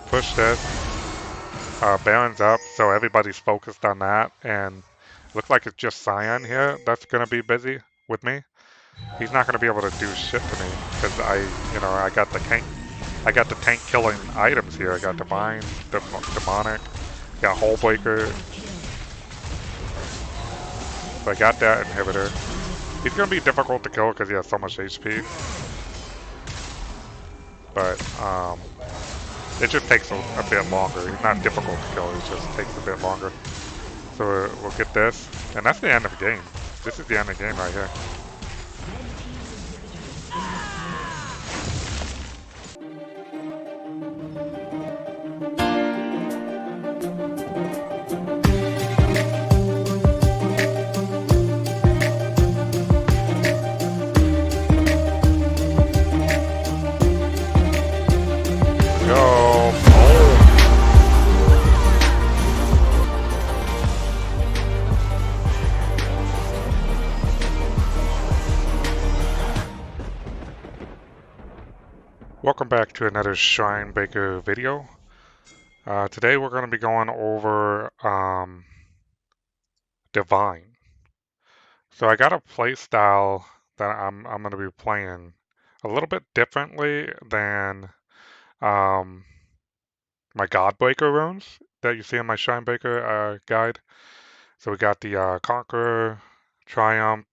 push this. Baron's up, so everybody's focused on that, and looks like it's just Cyan here that's gonna be busy with me. He's not gonna be able to do shit to me because I got the tank killing items here. I got Divine, Demonic, got Hullbreaker. So I got that inhibitor. He's gonna be difficult to kill because he has so much HP. But it just takes a bit longer. He's not difficult to kill, it just takes a bit longer. So we'll get this, and that's the end of the game. This is the end of the game right here. Welcome back to another Shrine Breaker video. Today we're going to be going over Divine. So I got a play style that I'm going to be playing a little bit differently than my Godbreaker runes that you see in my Shrine Breaker guide. So we got the Conqueror, Triumph,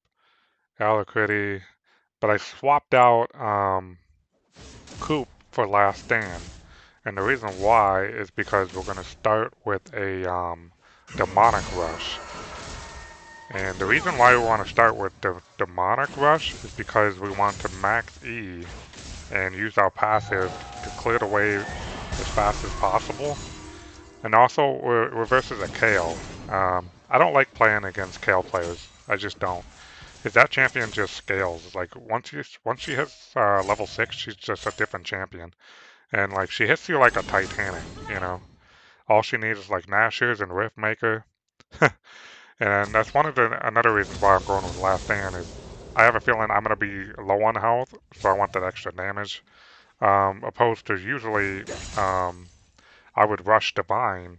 Alacrity, but I swapped out Coop for Last Stand. And the reason why is because we're going to start with a Demonic Rush. And the reason why we want to start with the Demonic Rush is because we want to max E and use our passive to clear the wave as fast as possible. And also, we're versus a Kale. I don't like playing against Kale players. I just don't. Because that champion just scales. Like, once she hits level 6, she's just a different champion. And like she hits you like a Titanic, you know. All she needs is like Nashers and Riftmaker. And that's another reason why I'm going with Last Stand is I have a feeling I'm gonna be low on health, so I want that extra damage. Opposed to usually I would rush Divine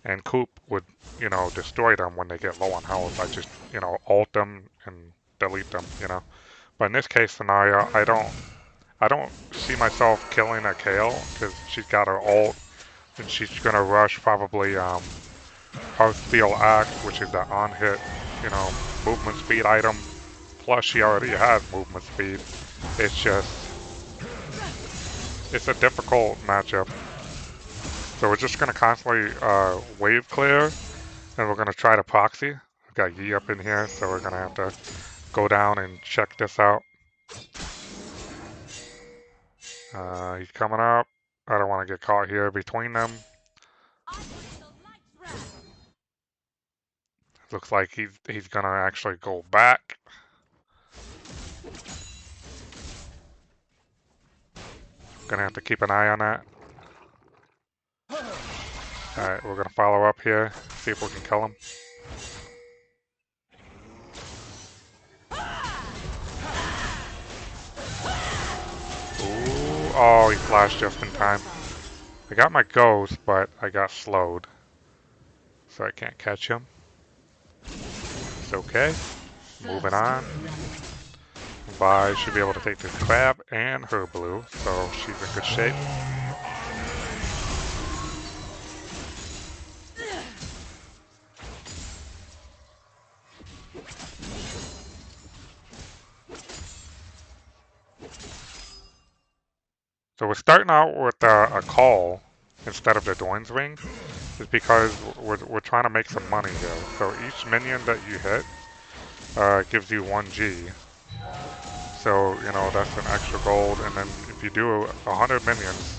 and Coop would, destroy them when they get low on health. I just, ult them and delete them, But in this case scenario, I don't see myself killing a Kale because she's got her ult and she's gonna rush probably ARTHEO Act, which is the on-hit, movement speed item. Plus she already has movement speed. It's a difficult matchup. So we're just gonna constantly wave clear and we're gonna try to proxy. We've got Yi up in here, so we're gonna have to go down and check this out. He's coming up. I don't want to get caught here between them. Looks like he's gonna actually go back. Gonna have to keep an eye on that. Alright, we're gonna follow up here, see if we can kill him. Ooh, oh, he flashed just in time. I got my ghost, but I got slowed. So I can't catch him. It's okay. Moving on. Vi should be able to take this crab and her blue, so she's in good shape. So we're starting out with a call instead of the Doin's Ring, is because we're trying to make some money here. So each minion that you hit gives you 1G. So, that's an extra gold, and then if you do 100 minions,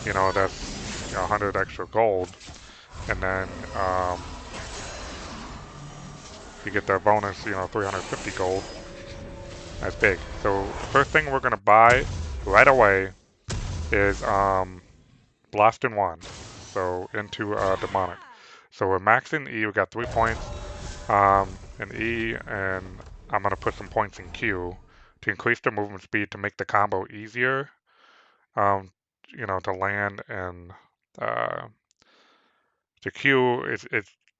that's 100 extra gold, and then you get that bonus, 350 gold. That's big. So the first thing we're gonna buy right away is Blast and Wand. So into Demonic. So we're maxing E, we got 3 points in E, and I'm gonna put some points in Q to increase the movement speed to make the combo easier, to land and Uh, the Q it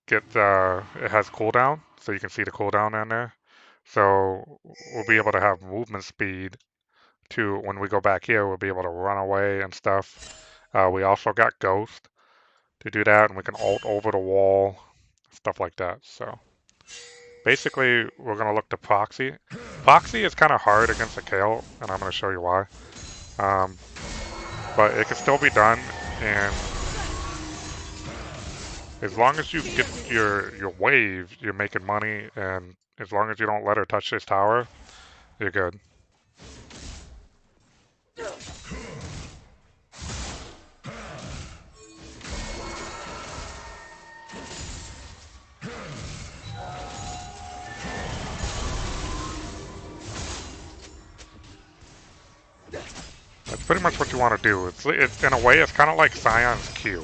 has cooldown, so you can see the cooldown in there. So we'll be able to have movement speed to when we go back here. We'll be able to run away and stuff. We also got Ghost to do that, and we can ult over the wall, stuff like that. So basically, we're gonna look to proxy. Proxy is kind of hard against a Kayle, and I'm gonna show you why. But it can still be done, and as long as you get your wave, you're making money, and as long as you don't let her touch this tower, you're good. That's pretty much what you want to do. It's in a way, it's kind of like Sion's Q.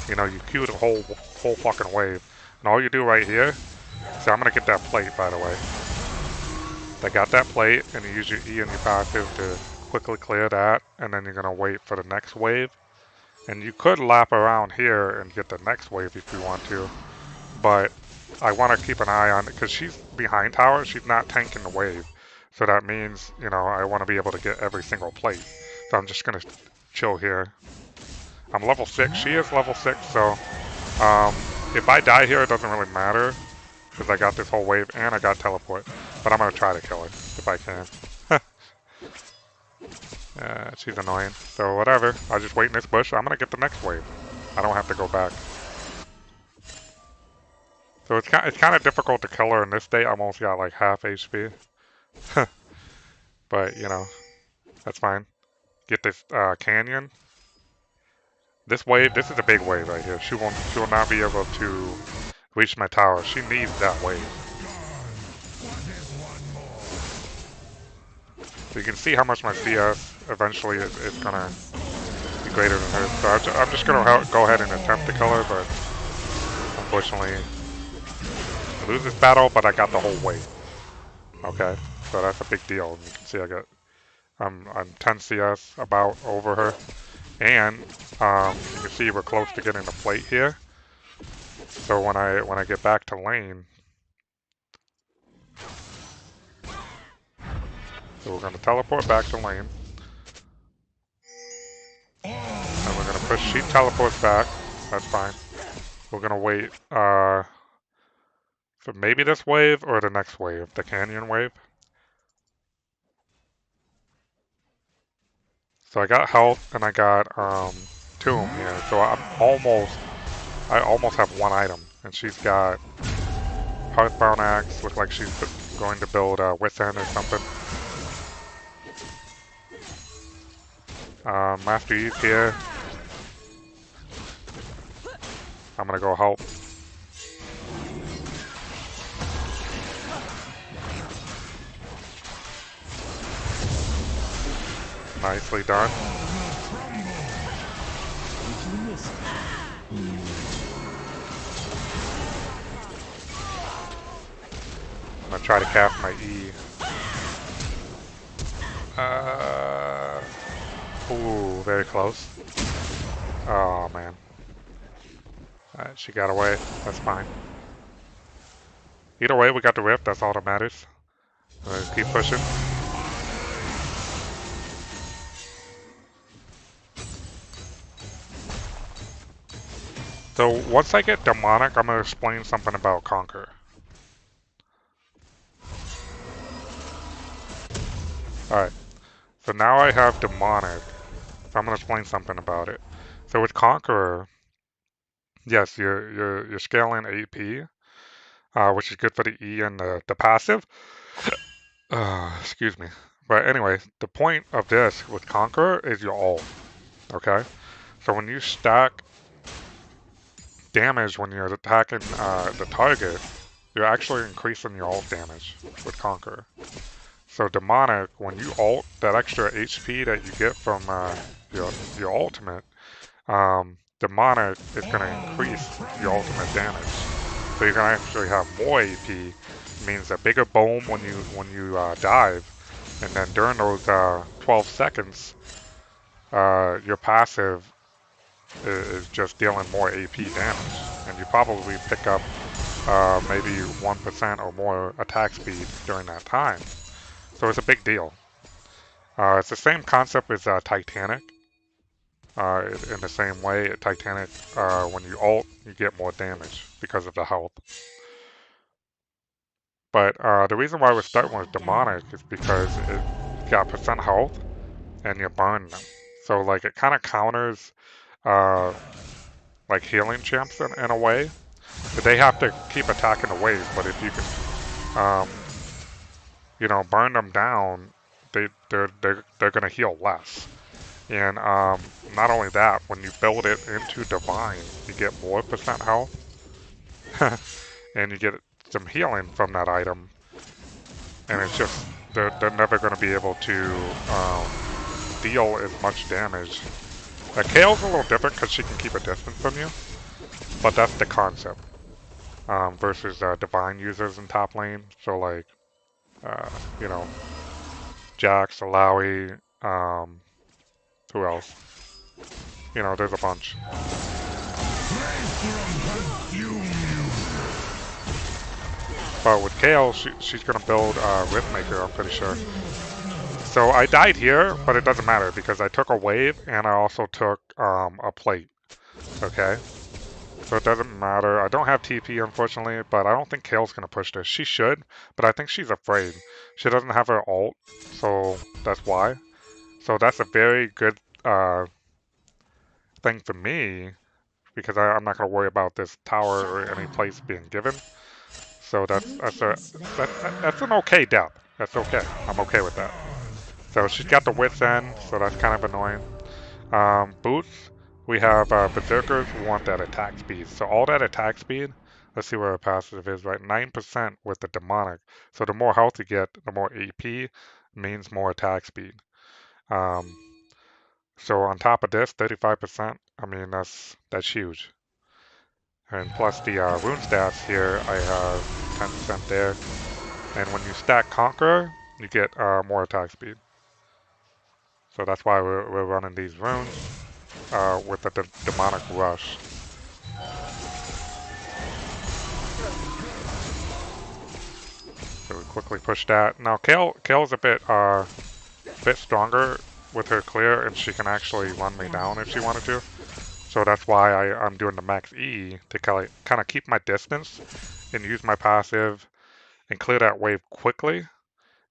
You know, you Q the whole fucking wave, and all you do right here. So I'm gonna get that plate, by the way. I got that plate, and you use your E and your passive to quickly clear that, and then you're gonna wait for the next wave. And you could lap around here and get the next wave if you want to, but I want to keep an eye on it because she's behind tower. She's not tanking the wave, so that means, you know, I want to be able to get every single plate. So I'm just gonna chill here. I'm level 6. She is level 6, so if I die here, it doesn't really matter because I got this whole wave and I got teleport. But I'm gonna try to kill her if I can. She's annoying. So whatever. I'll just wait in this bush. I'm gonna get the next wave. I don't have to go back. So it's kind of difficult to kill her in this state. I almost got like half HP. But you know, that's fine. Get this canyon. This wave. This is a big wave right here. She will not be able to reach my tower. She needs that wave. So you can see how much my CS eventually is gonna be greater than hers. So I'm just gonna go ahead and attempt to kill her, but unfortunately I lose this battle. But I got the whole wave. Okay, so that's a big deal. You can see I'm 10 CS about over her, and you can see we're close to getting the plate here. So when I get back to lane. So we're going to teleport back to lane. And we're going to push. She teleports back. That's fine. We're going to wait for maybe this wave or the next wave, the canyon wave. So I got health and I got tomb here. So I almost have one item. And she's got Hearthbound Axe. Looks like she's going to build Within or something. Master Yi's here. I'm gonna go help. Nicely done. I'm gonna try to cast my E. Ooh, very close. Oh man. Alright, she got away. That's fine. Either way, we got the rift. That's all that matters. Let's keep pushing. So once I get demonic, I'm gonna explain something about Conqueror. Alright. So now I have demonic. So I'm gonna explain something about it. So with Conqueror, yes, you're scaling AP, which is good for the E and the passive. Excuse me. But anyway, the point of this with Conqueror is your ult. Okay? So when you stack damage when you're attacking the target, you're actually increasing your ult damage with Conqueror. So demonic, when you ult, that extra HP that you get from your ultimate, demonic is going to increase your ultimate damage. So you're going to actually have more AP. It means a bigger boom when you dive, and then during those 12 seconds, your passive is just dealing more AP damage, and you probably pick up maybe 1% or more attack speed during that time. So it's a big deal. It's the same concept as Titanic. In the same way, Titanic, when you ult, you get more damage because of the health. But the reason why we're starting with Demonic is because it got percent health and you burn them. So like it kind of counters like healing champs in a way. But they have to keep attacking the wave. But if you can, you know, burn them down, they're gonna heal less. And not only that, when you build it into Divine, you get more percent health, and you get some healing from that item. And it's just they're never going to be able to deal as much damage. Kale's a little different because she can keep a distance from you, but that's the concept versus Divine users in top lane. So like, you know, Jax, Alawi, who else? You know, there's a bunch. But with Kale, she's going to build Riftmaker, I'm pretty sure. So I died here, but it doesn't matter because I took a wave and I also took a plate. Okay? So it doesn't matter. I don't have TP, unfortunately, but I don't think Kale's going to push this. She should, but I think she's afraid. She doesn't have her ult, so that's why. So that's a very good thing for me because I'm not going to worry about this tower or any place being given. So that's an okay depth. That's okay. I'm okay with that. So she's got the wits end, so that's kind of annoying. Boots, we have Berserkers who want that attack speed. So all that attack speed, let's see where her passive is, right? 9% with the demonic. So the more health you get, the more AP means more attack speed. So on top of this, 35%, I mean, that's huge. And plus the rune stats here, I have 10% there. And when you stack Conqueror, you get more attack speed. So that's why we're running these runes with the demonic rush. So we quickly push that. Now Kale's a bit stronger with her clear, and she can actually run me down if she wanted to. So that's why I'm doing the max E to kind of keep my distance and use my passive and clear that wave quickly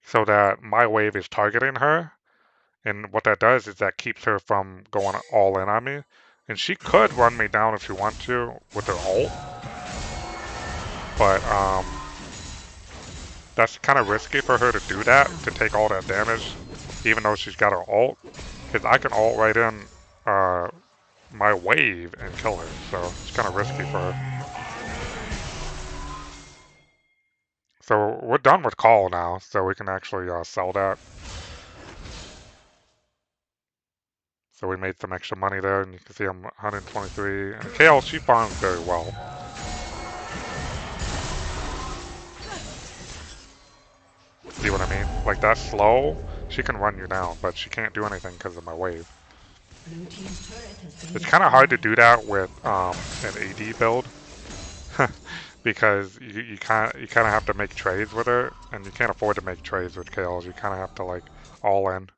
so that my wave is targeting her. And what that does is that keeps her from going all in on me. And she could run me down if she wants to with her ult. But that's kind of risky for her to do that, to take all that damage, even though she's got her ult. Because I can ult right in my wave and kill her. So it's kind of risky for her. So we're done with call now, so we can actually sell that. So we made some extra money there, and you can see I'm 123. And Kale, she farms very well. See what I mean? Like, that's slow. She can run you down, but she can't do anything because of my wave. It's kind of hard to do that with an AD build. Because you kind of have to make trades with her, and you can't afford to make trades with Kales. You kind of have to, like, all in.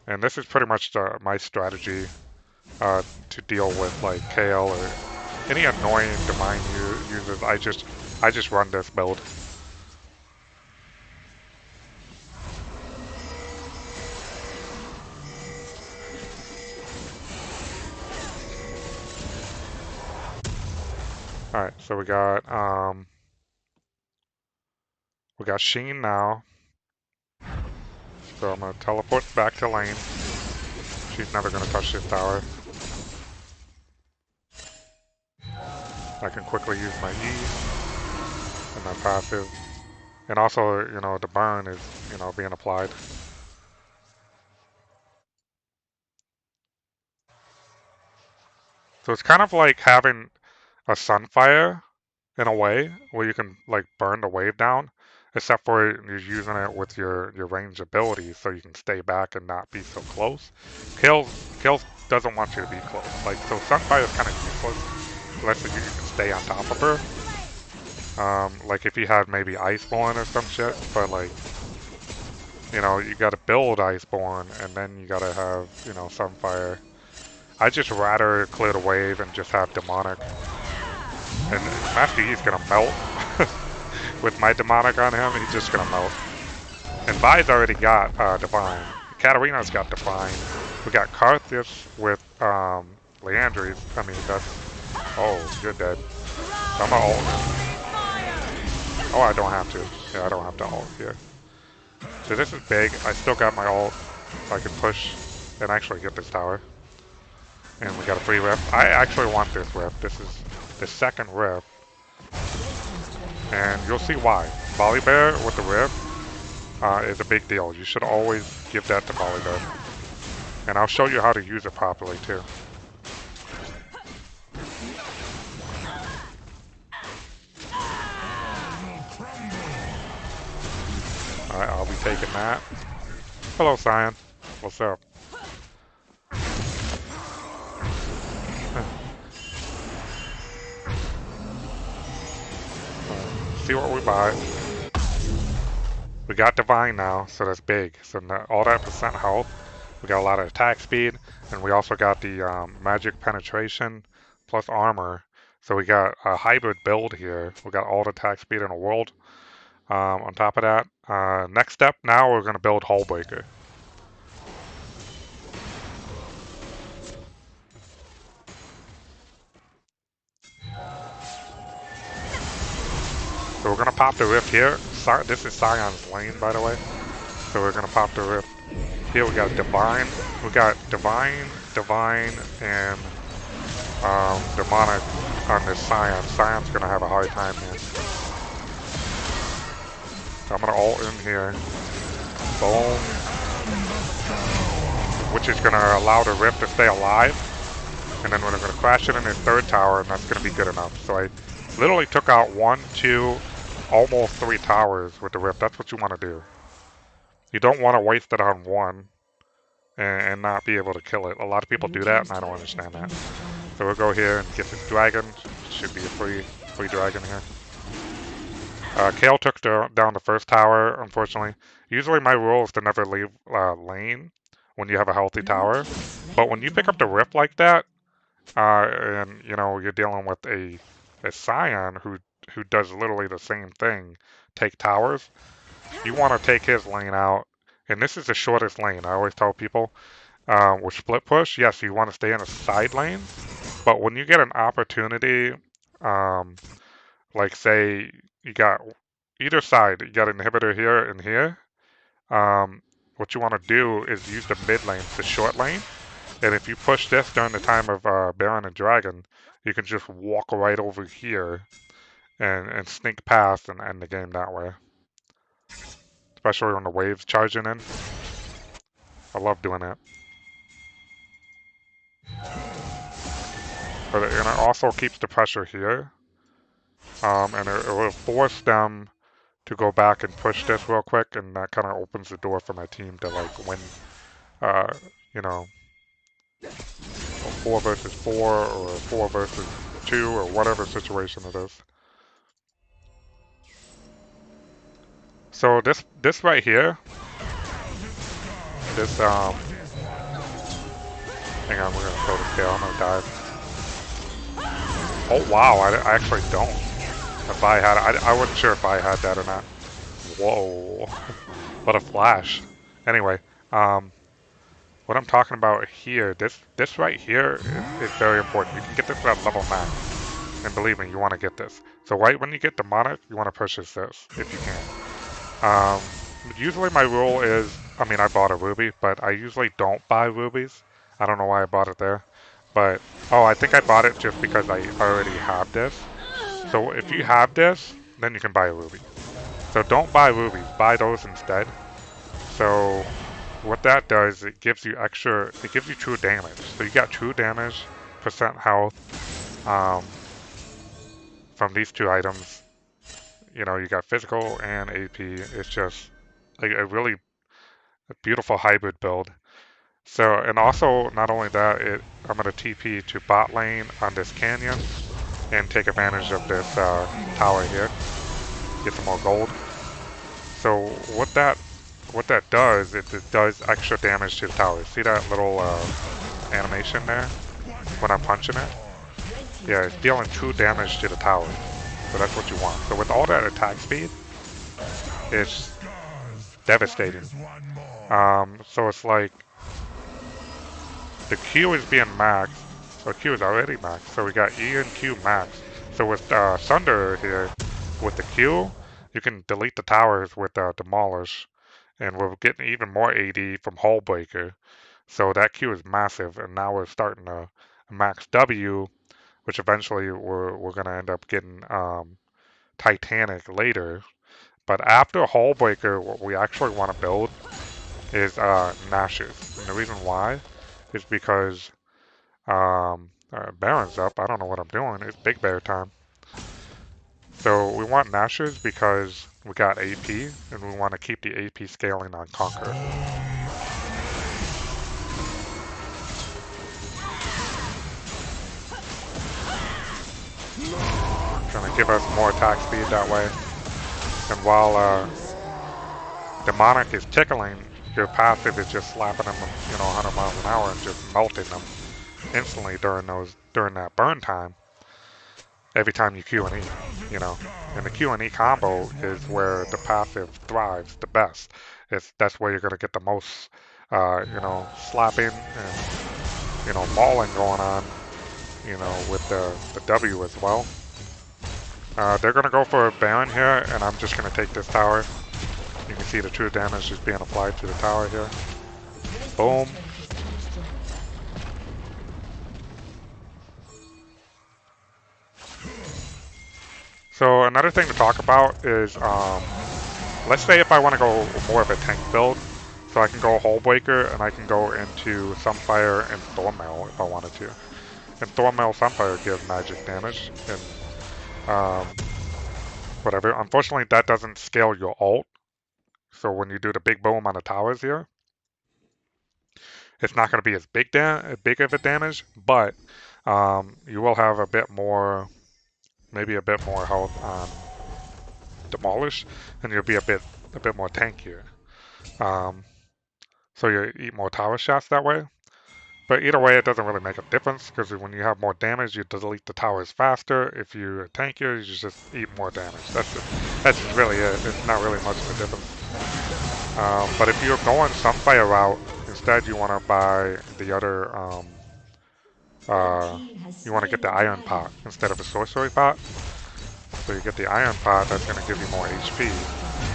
And this is pretty much my strategy to deal with, like, Kale or any annoying Divine users. I just run this build. Alright, so we got Sheen now. So I'm gonna teleport back to lane. She's never gonna touch this tower. I can quickly use my E and my passive. And also, you know, the burn is, you know, being applied. So it's kind of like having a Sunfire in a way, where you can, like, burn the wave down. except for you're using it with your ranged abilities so you can stay back and not be so close. Kills doesn't want you to be close. Like, so Sunfire is kind of useless unless you can stay on top of her. Like if you had maybe Iceborne or some shit, but like, you know, you gotta build Iceborne and then you gotta have, you know, Sunfire. I just rather clear the wave and just have Demonic. And Master Yi's gonna melt. With my Demonic on him, he's just gonna melt. And Vi's already got Divine. Katarina's got Divine. We got Karthus with Leandries. I mean, that's... Oh, you're dead. So I'm gonna ult. Oh, I don't have to. Yeah, I don't have to ult here. So this is big. I still got my ult. So I can push and actually get this tower. And we got a free rift. I actually want this rift. This is the second rift. And you'll see why. Volibear with the rift is a big deal. You should always give that to Volibear. And I'll show you how to use it properly too. Alright, I'll be taking that. Hello, Cyan. What's up? See what we buy. We got Divine now, so that's big. So all that percent health, we got a lot of attack speed, and we also got the magic penetration plus armor. So we got a hybrid build here. We got all the attack speed in the world. On top of that, next step now we're going to build Hullbreaker. So we're going to pop the rift here. This is Scion's lane, by the way. So we're going to pop the rift. Here we got Divine. We got Divine, and Demonic on this Scion. Scion's going to have a hard time here. So I'm going to ult in here. Boom. Which is going to allow the rift to stay alive. And then we're going to crash it in his third tower, and that's going to be good enough. So I literally took out 1, 2, almost 3 towers with the rift. That's what you want to do. You don't want to waste it on one and not be able to kill it. A lot of people do that, and I don't understand that. So we'll go here and get this dragon. Should be a free dragon here. Kale took down the first tower, unfortunately. Usually my rule is to never leave lane when you have a healthy tower. But when you pick up the rift like that, and you know you're dealing with a Scion who does literally the same thing, take towers, you want to take his lane out. And this is the shortest lane. I always tell people with split push, yes, you want to stay in a side lane, but when you get an opportunity, like say you got either side, you got an inhibitor here and here, what you want to do is use the mid lane, the short lane, and if you push this during the time of Baron and Dragon, you can just walk right over here and sneak past and end the game that way. Especially when the wave's charging in. I love doing that. But it also keeps the pressure here. And it will force them to go back and push this real quick, and that kind of opens the door for my team to like win, you know, 4 versus 4 or 4 versus 2 or whatever situation it is. So this right here, this hang on, we're gonna throw the tail. I'm gonna dive. Oh wow, I actually don't. If I had, I wasn't sure if I had that or not. Whoa, what a flash. Anyway, what I'm talking about here, this right here is very important. You can get this at level 9, and believe me, you want to get this. So right when you get Demonic, you want to purchase this if you can. Usually my rule is, I mean, I bought a ruby, but I usually don't buy rubies. I don't know why I bought it there, but oh, I think I bought it just because I already have this. So if you have this, then you can buy a ruby. So don't buy rubies, buy those instead. So what that does, it gives you true damage. So you got true damage, percent health, from these 2 items. you know, you got physical and AP. It's just a really beautiful hybrid build. So, and also, not only that, I'm going to TP to bot lane on this canyon and take advantage of this tower here. Get some more gold. So what that does, it does extra damage to the tower. See that little animation there when I'm punching it? Yeah, it's dealing 2 damage to the tower. So that's what you want. So with all that attack speed, it's devastating. So it's like the Q is being maxed. So Q is already maxed. So we got E and Q maxed. So with Sunder here, with the Q, you can delete the towers with Demolish. And we're getting even more AD from Hull Breaker. So that Q is massive. And now we're starting to max W, which eventually we're going to end up getting Titanic later. But after Hull Breaker, what we actually want to build is Nashers. And the reason why is because Baron's up. I don't know what I'm doing. It's Big Bear time. So we want Nashers because we got AP, and we want to keep the AP scaling on Conqueror. Gonna give us more attack speed that way. And while Demonic is tickling, your passive is just slapping them, you know, 100 miles an hour and just melting them instantly during that burn time. Every time you Q and E, you know, and the Q and E combo is where the passive thrives the best. That's where you're gonna get the most, you know, slapping and you know mauling going on, you know, with the W as well. They're gonna go for a Baron here, and I'm just gonna take this tower. You can see the true damage is being applied to the tower here. Boom. So another thing to talk about is, let's say if I want to go more of a tank build, so I can go Hullbreaker and I can go into Sunfire and Thornmail if I wanted to. And Thornmail Sunfire gives magic damage and whatever. Unfortunately, that doesn't scale your ult. So when you do the big boom on the towers here, it's not going to be as big of a damage, but you will have a bit more, maybe a bit more health on Demolish, and you'll be a bit more tankier. So you eat more tower shots that way. But either way, it doesn't really make a difference because when you have more damage, you delete the towers faster. If you're tankier, you just eat more damage. That's really it. It's not really much of a difference. But if you're going Sunfire route, instead you want to buy the other, you want to get the Iron Pot instead of a Sorcery Pot. So you get the Iron Pot, that's going to give you more HP,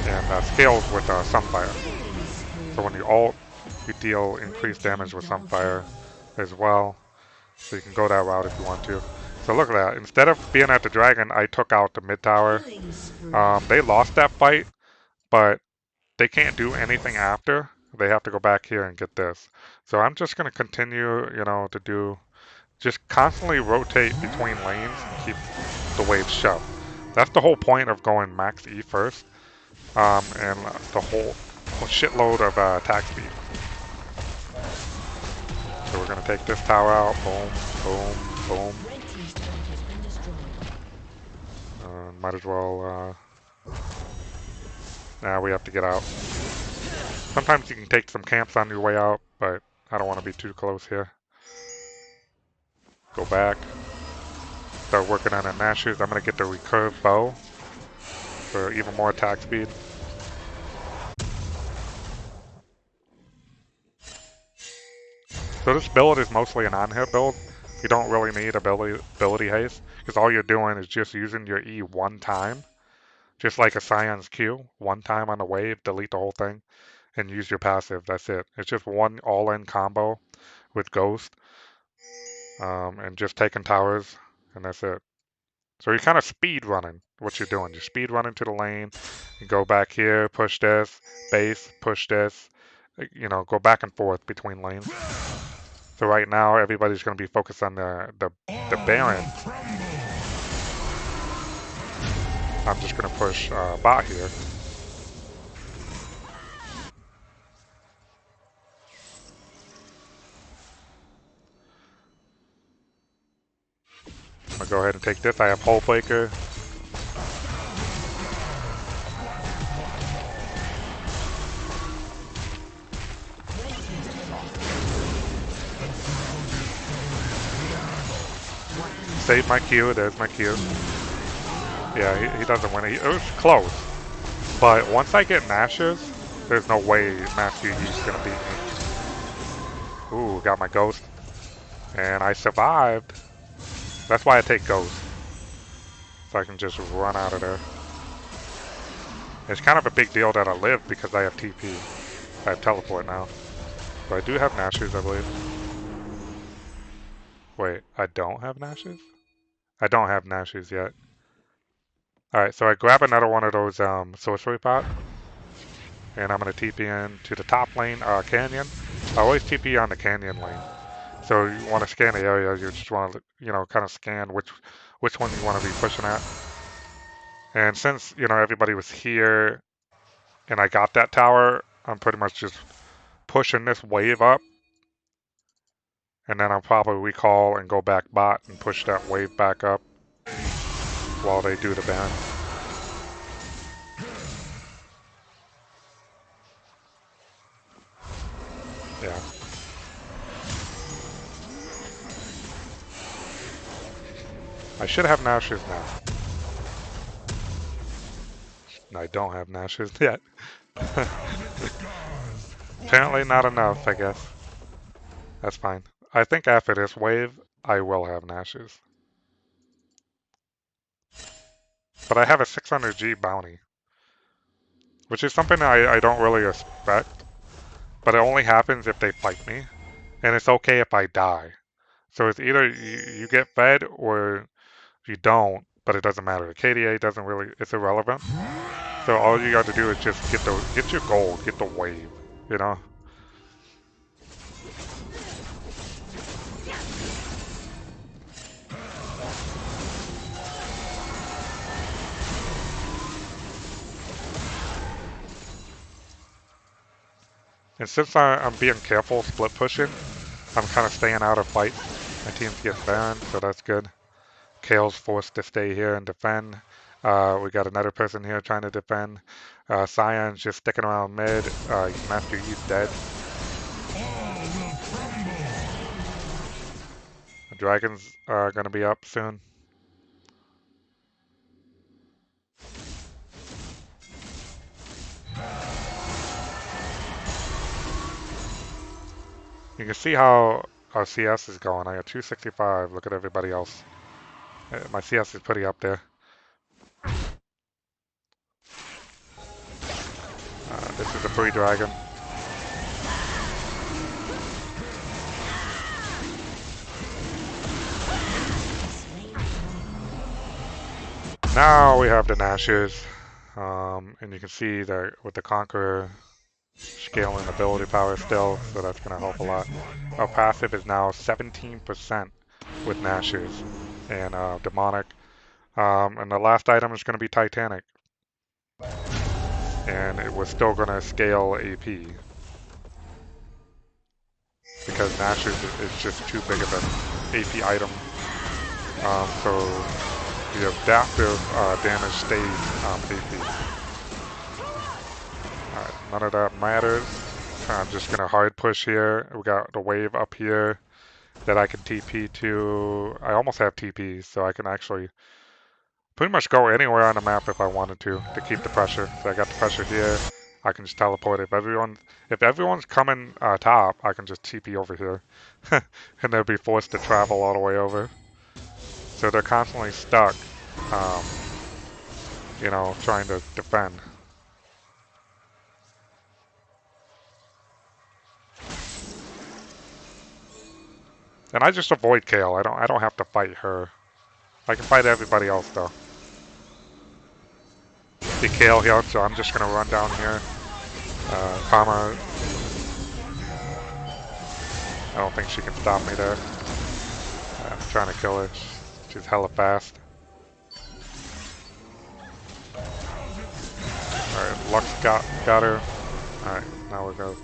and scales with Sunfire. So when you ult, you deal increased damage with Sunfire as well. So you can go that route if you want to. So look at that. Instead of being at the dragon, I took out the mid tower. They lost that fight, but they can't do anything after. They have to go back here and get this. So I'm just going to continue, you know, to do, just constantly rotate between lanes and keep the waves shoved. That's the whole point of going max E first, and the whole shitload of attack speed. So we're gonna take this tower out. Boom, boom, boom. Might as well. Now we have to get out. Sometimes you can take some camps on your way out, but I don't want to be too close here. Go back. Start working on the Nashers. I'm gonna get the recurve bow for even more attack speed. So this build is mostly an on-hit build. You don't really need ability haste, because all you're doing is just using your E one time. Just like a Scion's Q, one time on the wave, delete the whole thing, and use your passive. That's it. It's just one all-in combo with Ghost, and just taking towers, and that's it. So you're kind of speed running what you're doing. You're speed running to the lane. You go back here, push this, base, push this. You know, go back and forth between lanes. So right now, everybody's going to be focused on the Baron. I'm just gonna push bot here. I'm gonna go ahead and take this. I have Hullbreaker. Save my Q. There's my Q. Yeah, he doesn't win. It was close. But once I get Nashers, there's no way Matthew Yi's gonna beat me. Ooh, got my Ghost. And I survived. That's why I take Ghost. So I can just run out of there. It's kind of a big deal that I live because I have TP. I have Teleport now. But I do have Nashers, I believe. Wait, I don't have Nashers? I don't have Nashers yet. Alright, so I grab another one of those sorcery pot. And I'm going to TP in to the top lane, Canyon. I always TP on the Canyon lane. So you want to scan the area, you just want to, you know, kind of scan which one you want to be pushing at. And since, you know, everybody was here and I got that tower, I'm pretty much just pushing this wave up. And then I'll probably recall and go back bot and push that wave back up while they do the ban. Yeah. I should have Nashers now. I don't have Nashers yet. Apparently not enough, I guess. That's fine. I think after this wave, I will have Nashers. But I have a 600G bounty. Which is something I don't really expect. But it only happens if they fight me. And it's okay if I die. So it's either you get fed or you don't, but it doesn't matter. The KDA doesn't really, it's irrelevant. So all you got to do is just get your gold, get the wave, you know? And since I'm being careful split pushing, I'm kind of staying out of fights. My team's getting banned, so that's good. Kale's forced to stay here and defend. We got another person here trying to defend. Cyan's just sticking around mid. Master Yi's dead. The dragons are going to be up soon. You can see how our CS is going. I got 265. Look at everybody else. My CS is pretty up there. This is a free dragon. Now we have the Nashers. And you can see that with the Conqueror scaling ability power still, so that's going to help a lot. Our passive is now 17% with Nashers and Demonic. And the last item is going to be Titanic. And we're still going to scale AP. Because Nashers is just too big of an AP item. So the adaptive damage stays AP. Alright, none of that matters. I'm just going to hard push here. We got the wave up here that I can TP to. I almost have TP, so I can actually pretty much go anywhere on the map if I wanted to keep the pressure. So I got the pressure here. I can just teleport. If everyone's coming top, I can just TP over here. And they'll be forced to travel all the way over. So they're constantly stuck, you know, trying to defend. And I just avoid Kale. I don't have to fight her. I can fight everybody else though. See Kale here, so I'm just gonna run down here. Karma. I don't think she can stop me there. I'm trying to kill her. She's hella fast. Lux got her. Alright, now we're gonna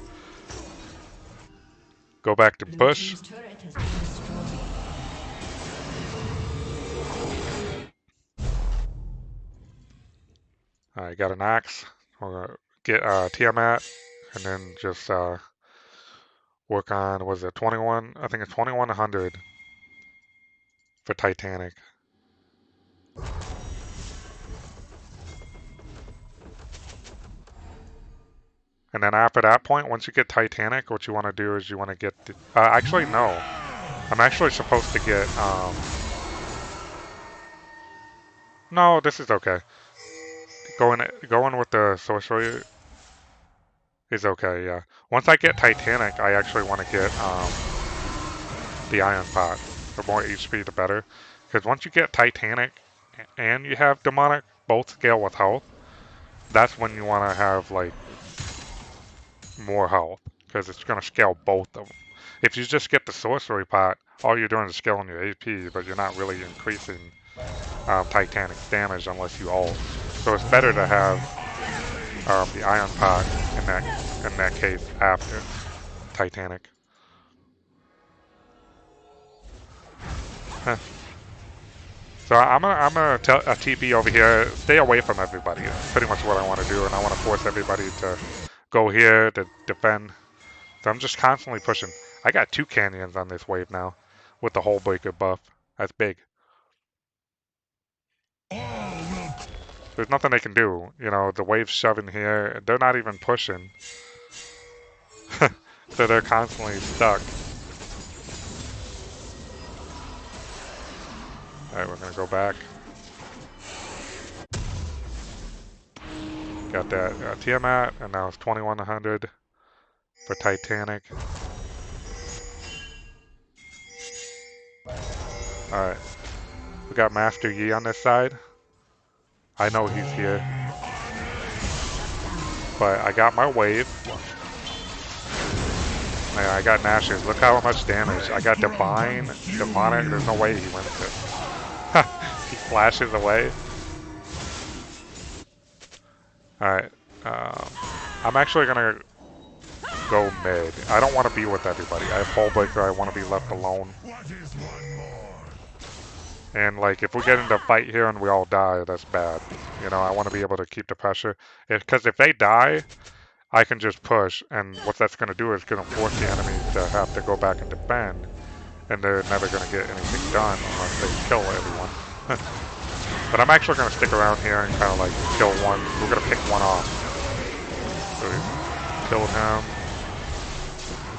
go back to push. Alright, got an axe. We're gonna get Tiamat and then just work on, was it 21? I think it's 2100 for Titanic. And then after that point, once you get Titanic, what you want to do is you want to get the, actually no. I'm actually supposed to get no, this is okay. Going with the sorcery is okay, yeah. Once I get Titanic, I actually want to get the Iron Pot. The more HP, the better. Because once you get Titanic and you have Demonic, both scale with health, that's when you want to have, like, more health. Because it's going to scale both of them. If you just get the Sorcery Pot, all you're doing is scaling your AP, but you're not really increasing Titanic's damage unless you ult. So it's better to have the Iron Pot in that case after Titanic. So I'm gonna tell a TP over here, stay away from everybody. It's pretty much what I want to do, and I want to force everybody to go here to defend. So I'm just constantly pushing. I got 2 canyons on this wave now with the Hull Breaker buff. That's big. There's nothing they can do. You know, the wave's shoving here. They're not even pushing. So they're constantly stuck. Alright, we're gonna go back. Got that Tiamat, and now it's 2100 for Titanic. Alright. We got Master Yi on this side. I know he's here. But I got my wave. Man, I got Nashers. Look how much damage. I got Divine, Demonic. There's no way he wins it. He flashes away. Alright. I'm actually gonna go mid. I don't want to be with everybody. I have Hullbreaker. I want to be left alone. And like, if we get into a fight here and we all die, that's bad. You know, I want to be able to keep the pressure. Because if they die, I can just push. And what that's going to do is going to force the enemy to have to go back and defend. And they're never going to get anything done unless they kill everyone. But I'm actually going to stick around here and kind of like kill one. We're going to pick one off. So we killed him.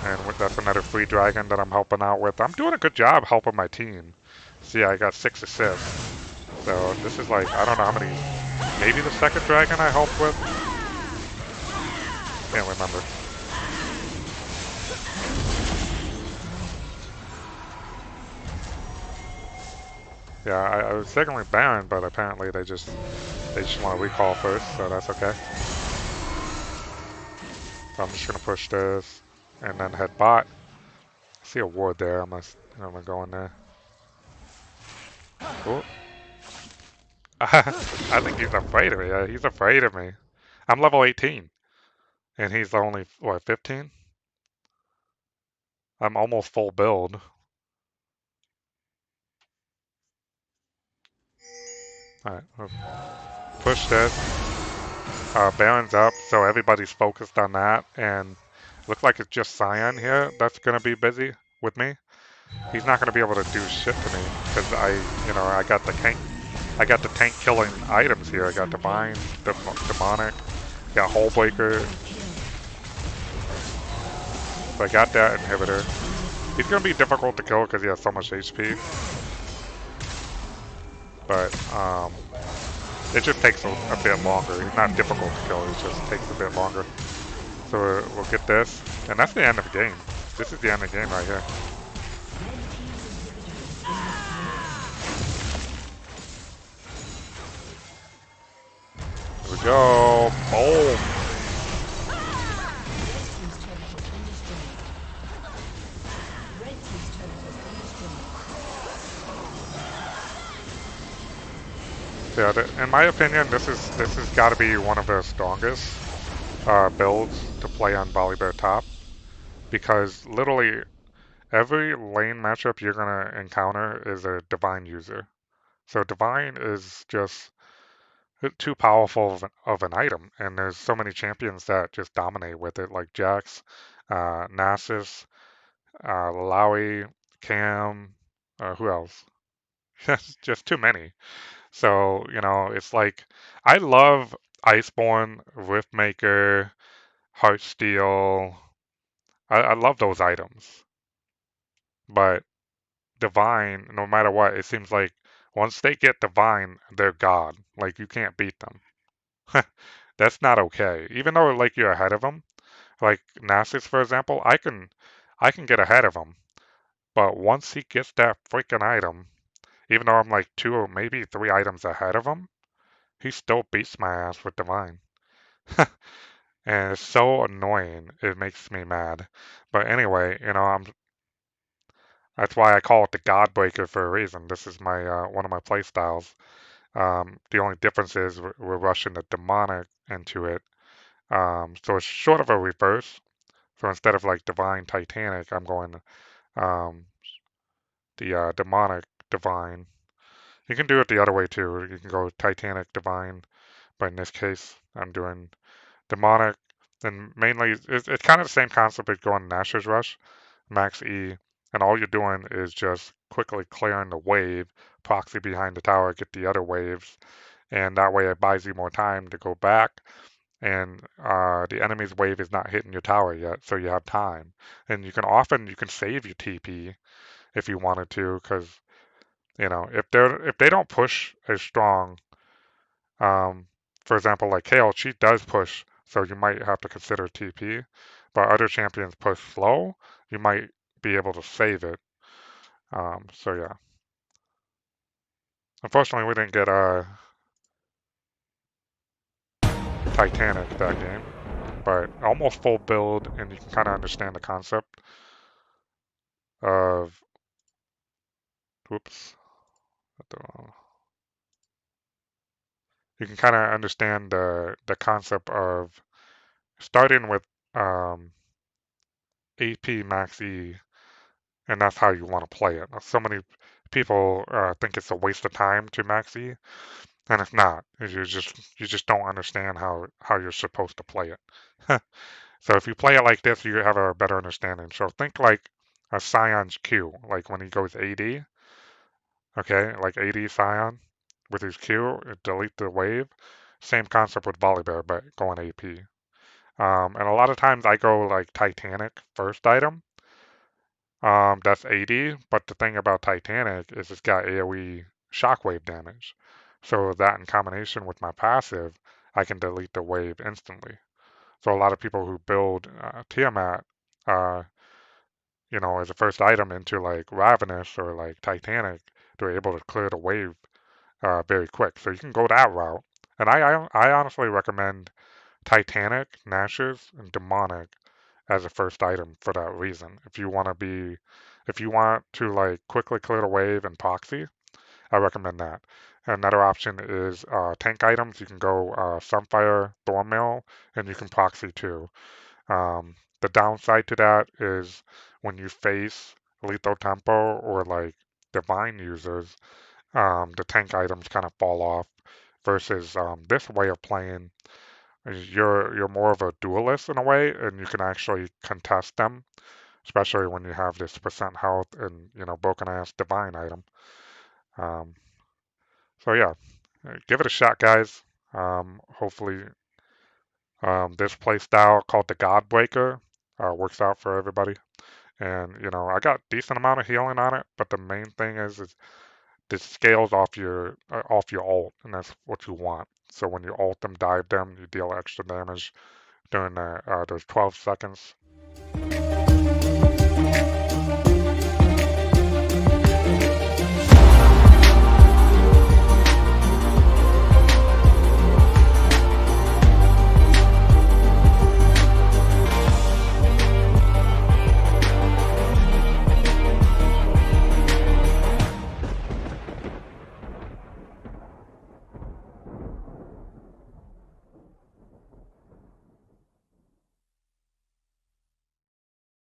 And that's another free dragon that I'm helping out with. I'm doing a good job helping my team. See, I got 6 assists. So this is like, I don't know how many, maybe the second dragon I helped with? Can't remember. Yeah, I was secondly Baron, but apparently they just want to recall first, so that's okay. So I'm just gonna push this and then head bot. I see a ward there. I'm gonna go in there. Cool. I think he's afraid of me. Yeah, he's afraid of me. I'm level 18. And he's only, what, 15? I'm almost full build. Alright, push this. Baron's up, so everybody's focused on that. And it looks like it's just Cyan here that's going to be busy with me. He's not going to be able to do shit to me because I got the tank killing items here. I got Divine, Demonic, got Hullbreaker. So I got that inhibitor. He's going to be difficult to kill because he has so much HP. But it just takes a bit longer. He's not difficult to kill, it just takes a bit longer. So we'll get this. And that's the end of the game. This is the end of the game right here. Here we go. Boom. Yeah, in my opinion, this has got to be one of the strongest builds to play on Volibear top because literally every lane matchup you're gonna encounter is a divine user. So divine is just too powerful of an item, and there's so many champions that just dominate with it, like Jax, Nasus, Lalawi, Cam, who else? Just too many. So, you know, it's like I love Iceborne, Riftmaker, Heartsteel. I love those items. But Divine, no matter what, it seems like once they get Divine, they're God. Like you can't beat them. That's not okay. Even though like you're ahead of them, like Nasus for example, I can get ahead of him. But once he gets that freaking item, even though I'm like 2 or maybe 3 items ahead of him, he still beats my ass with Divine. And it's so annoying. It makes me mad. But anyway, you know, that's why I call it the Godbreaker for a reason. This is my one of my play styles. The only difference is we're rushing the demonic into it. So it's sort of a reverse. So instead of like divine titanic, I'm going um, the demonic divine. You can do it the other way too. You can go titanic divine, but in this case, I'm doing demonic. And mainly, it's kind of the same concept as going Nash's Rush, max E, and all you're doing is just quickly clearing the wave, proxy behind the tower, get the other waves, and that way it buys you more time to go back. And the enemy's wave is not hitting your tower yet, so you have time. And you can save your TP if you wanted to, because you know if they don't push as strong, um, for example, like Kale, she does push, so you might have to consider TP. But other champions push slow, you might be able to save it. So yeah. Unfortunately, we didn't get Titanic that game, but almost full build, and you can kind of understand the concept of. Whoops. You can kind of understand the concept of starting with um, AP max E, and that's how you want to play it. So many people think it's a waste of time to max E, and it's not. You just don't understand how you're supposed to play it. So if you play it like this, you have a better understanding. So think like a Scion's Q, like when he goes AD, okay, like AD Scion with his Q, delete the wave. Same concept with Volibear, but going AP. And a lot of times I go like Titanic first item. That's 80, but the thing about Titanic is it's got AoE shockwave damage. So that in combination with my passive, I can delete the wave instantly. So a lot of people who build Tiamat, uh, you know, as a first item into like Ravenous or like Titanic, they're able to clear the wave very quick. So you can go that route. And I honestly recommend Titanic, Nash's, and Demonic as a first item for that reason. If you want to like quickly clear the wave and proxy, I recommend that. Another option is tank items. You can go Sunfire, Thornmail, and you can proxy too. The downside to that is when you face Lethal Tempo or like Divine users, the tank items kind of fall off. Versus this way of playing, you're more of a duelist in a way, and you can actually contest them, especially when you have this percent health and you know broken ass divine item. Um, so yeah, give it a shot, guys. Hopefully, this play style called the Godbreaker works out for everybody. And you know, I got decent amount of healing on it, but the main thing is this scales off your ult, and that's what you want. So when you ult them, dive them, you deal extra damage during those 12 seconds.